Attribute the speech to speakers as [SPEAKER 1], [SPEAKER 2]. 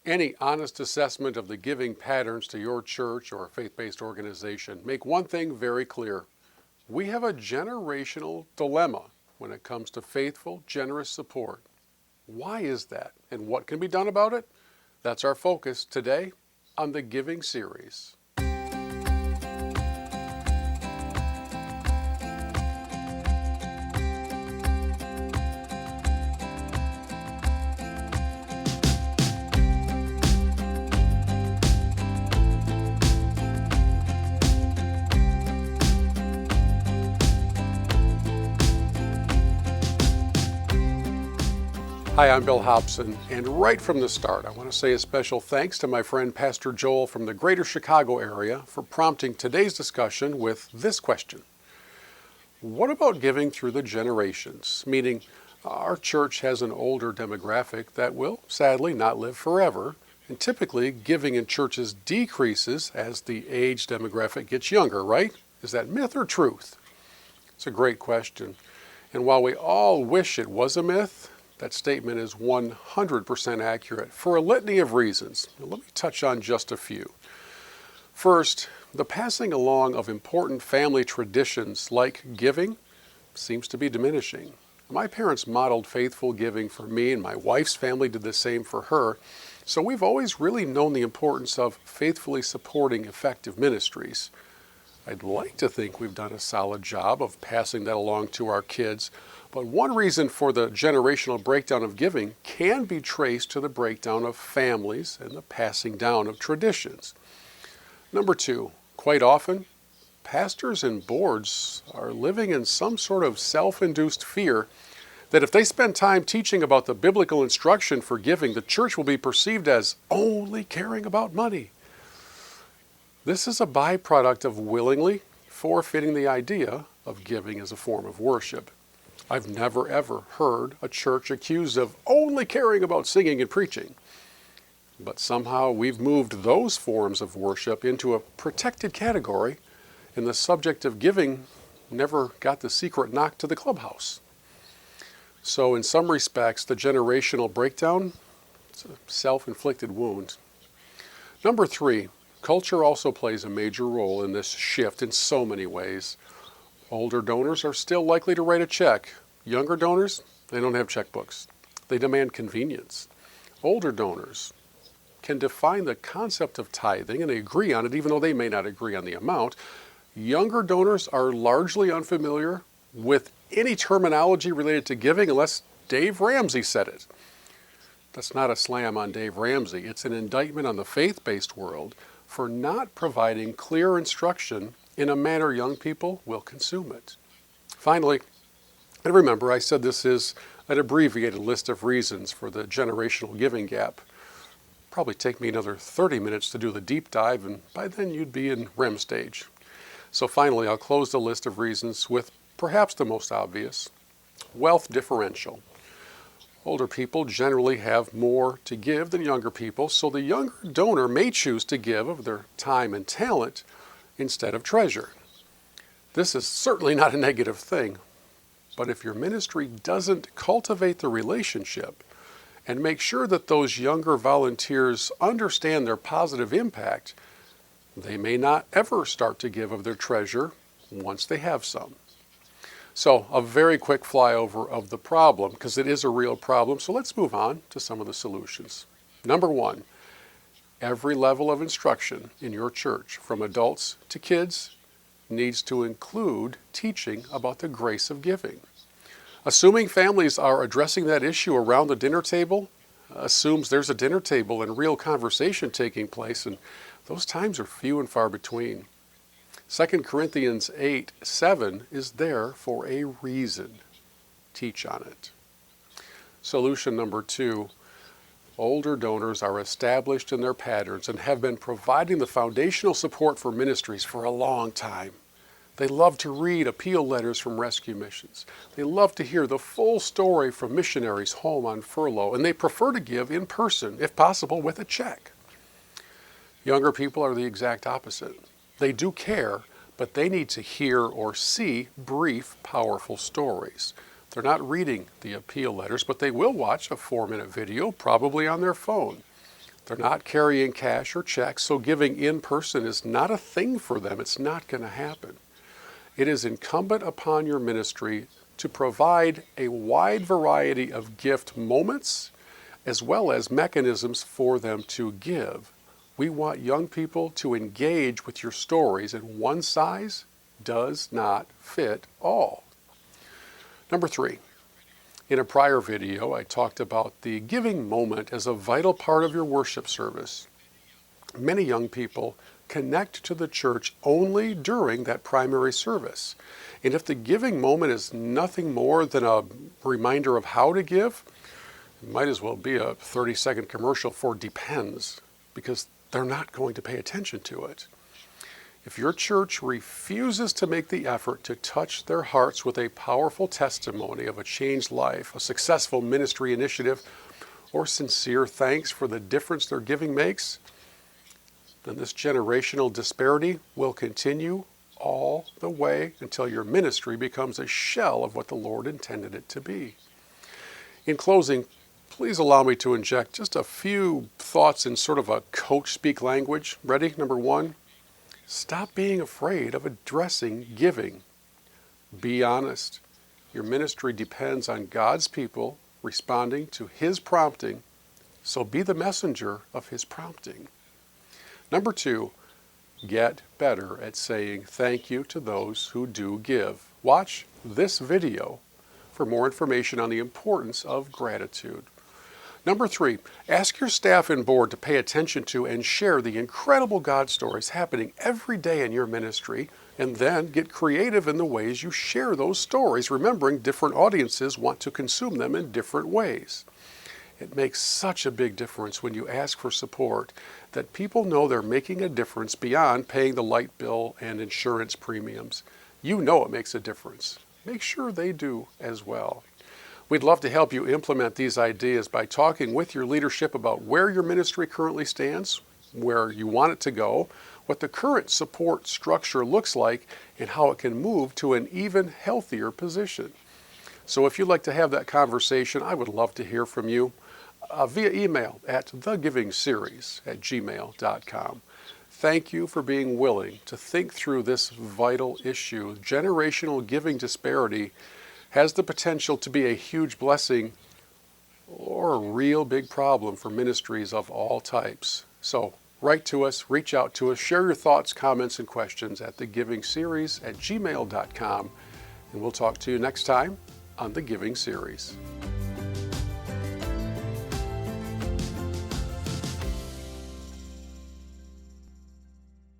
[SPEAKER 1] Any honest assessment of the giving patterns to your church or faith-based organization make one thing very clear. We have a generational dilemma when it comes to faithful, generous support. Why is that, and what can be done about it? That's our focus today on the Giving series. Hi, I'm Bill Hobson, and right from the start, I want to say a special thanks to my friend Pastor Joel from the greater Chicago area for prompting today's discussion with this question. What about giving through the generations? Meaning, our church has an older demographic that will sadly not live forever, and typically giving in churches decreases as the age demographic gets younger, right? Is that myth or truth? It's a great question. And while we all wish it was a myth, that statement is 100% accurate for a litany of reasons. Now, let me touch on just a few. First, the passing along of important family traditions like giving seems to be diminishing. My parents modeled faithful giving for me, and my wife's family did the same for her. So we've always really known the importance of faithfully supporting effective ministries. I'd like to think we've done a solid job of passing that along to our kids, but one reason for the generational breakdown of giving can be traced to the breakdown of families and the passing down of traditions. Number two, quite often, pastors and boards are living in some sort of self-induced fear that if they spend time teaching about the biblical instruction for giving, the church will be perceived as only caring about money. This is a byproduct of willingly forfeiting the idea of giving as a form of worship. I've never ever heard a church accused of only caring about singing and preaching. But somehow we've moved those forms of worship into a protected category, and the subject of giving never got the secret knock to the clubhouse. So in some respects, the generational breakdown is a self-inflicted wound. Number three, culture also plays a major role in this shift in so many ways. Older donors are still likely to write a check. Younger donors, they don't have checkbooks. They demand convenience. Older donors can define the concept of tithing and they agree on it even though they may not agree on the amount. Younger donors are largely unfamiliar with any terminology related to giving unless Dave Ramsey said it. That's not a slam on Dave Ramsey. It's an indictment on the faith-based world for not providing clear instruction in a manner young people will consume it. Finally, and remember I said this is an abbreviated list of reasons for the generational giving gap. Probably take me another 30 minutes to do the deep dive, and by then you'd be in REM stage. So finally, I'll close the list of reasons with perhaps the most obvious: wealth differential. Older people generally have more to give than younger people, so the younger donor may choose to give of their time and talent instead of treasure. This is certainly not a negative thing, but if your ministry doesn't cultivate the relationship and make sure that those younger volunteers understand their positive impact, they may not ever start to give of their treasure once they have some. So a very quick flyover of the problem, because it is a real problem, so let's move on to some of the solutions. Number one, every level of instruction in your church, from adults to kids, needs to include teaching about the grace of giving. Assuming families are addressing that issue around the dinner table assumes there's a dinner table and real conversation taking place, and those times are few and far between. 2 Corinthians 8:7 is there for a reason. Teach on it. Solution number two, older donors are established in their patterns and have been providing the foundational support for ministries for a long time. They love to read appeal letters from rescue missions. They love to hear the full story from missionaries home on furlough, and they prefer to give in person, if possible, with a check. Younger people are the exact opposite. They do care, but they need to hear or see brief, powerful stories. They're not reading the appeal letters, but they will watch a 4-minute video, probably on their phone. They're not carrying cash or checks, so giving in person is not a thing for them. It's not going to happen. It is incumbent upon your ministry to provide a wide variety of gift moments as well as mechanisms for them to give. We want young people to engage with your stories, and one size does not fit all. Number 3, in a prior video, I talked about the giving moment as a vital part of your worship service. Many young people connect to the church only during that primary service. And if the giving moment is nothing more than a reminder of how to give, it might as well be a 30-second commercial for Depends, because they're not going to pay attention to it. If your church refuses to make the effort to touch their hearts with a powerful testimony of a changed life, a successful ministry initiative, or sincere thanks for the difference their giving makes, then this generational disparity will continue all the way until your ministry becomes a shell of what the Lord intended it to be. In closing, please allow me to inject just a few thoughts in sort of a coach speak language. Ready? Number 1, stop being afraid of addressing giving. Be honest. Your ministry depends on God's people responding to His prompting, so be the messenger of His prompting. Number 2, get better at saying thank you to those who do give. Watch this video for more information on the importance of gratitude. Number 3, ask your staff and board to pay attention to and share the incredible God stories happening every day in your ministry, and then get creative in the ways you share those stories, remembering different audiences want to consume them in different ways. It makes such a big difference when you ask for support that people know they're making a difference beyond paying the light bill and insurance premiums. You know it makes a difference. Make sure they do as well. We'd love to help you implement these ideas by talking with your leadership about where your ministry currently stands, where you want it to go, what the current support structure looks like, and how it can move to an even healthier position. So if you'd like to have that conversation, I would love to hear from you via email at thegivingseries@gmail.com. Thank you for being willing to think through this vital issue. Generational giving disparity has the potential to be a huge blessing or a real big problem for ministries of all types. So write to us, reach out to us, share your thoughts, comments, and questions at thegivingseries@gmail.com, and we'll talk to you next time on The Giving Series.